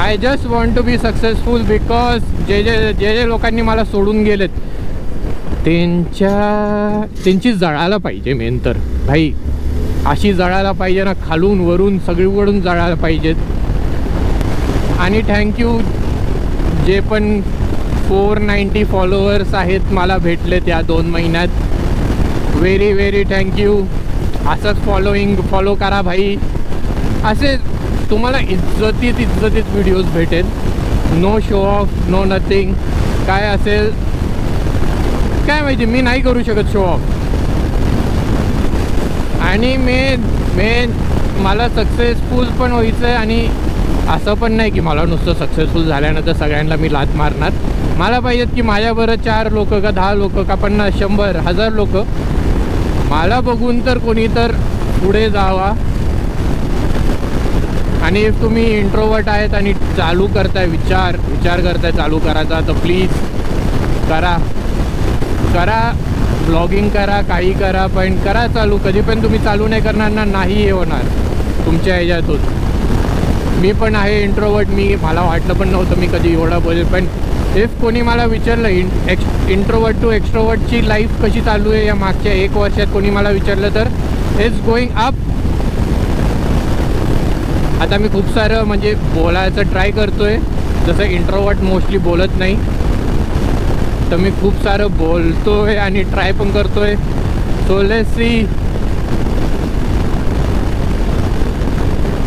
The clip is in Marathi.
I just want to be successful because जे जे जे जे लोकांनी मला सोडून गेलेत त्यांची जळायला पाहिजे. मेन तर भाई अशी जळायला पाहिजे ना, खालून वरून सगळीकडून जळायला पाहिजेत. आणि थँक्यू जे पण 490 फॉलोअर्स आहेत मला भेटले त्या 2 महिन्यात. Very very thank you. असंच फॉलो करा भाई. असे तुम्हाला इज्जतीत व्हिडिओज भेटेल. No show off, no nothing. काय असेल काय माहिती, मी नाही करू शकत शो ऑफ. आणि मेन मला सक्सेसफुल पण व्हायचं आहे. आणि असं पण नाही की मला नुसतं सक्सेसफुल झाल्यानंतर सगळ्यांना मी लाथ मारणार. मला पाहिजेत की माझ्याबरोबर 4 लोक का 10 लोक का 50, 100, 1000 लोक मला बघून तर कोणी तर पुढे जावा. आणि इफ तुम्ही इंट्रोवर्ट आहेत आणि चालू करताय विचार करताय चालू करायचा, तर प्लीज करा ब्लॉगिंग करा, काही करा, पण करा चालू. कधी पण तुम्ही चालू नाही करणार ना, नाही हे होणार तुमच्या ह्याच्यातून. मी पण आहे इंट्रोवर्ट. मला वाटलं पण नव्हतं मी कधी एवढं बोलेल. पण इफ कोणी मला विचारलं इंट्रोवर्ट टू एक्स्ट्रोवर्टची लाईफ कशी चालू आहे या मागच्या 1 वर्षात कोणी मला विचारलं, तर इट्स गोईंग अप. आता मी खूप सारं म्हणजे बोलायचं ट्राय करतोय. जसं इंट्रोवर्ट मोस्टली बोलत नाही, तर मी खूप सारं बोलतोय आणि ट्राय पण करतोय. So let's see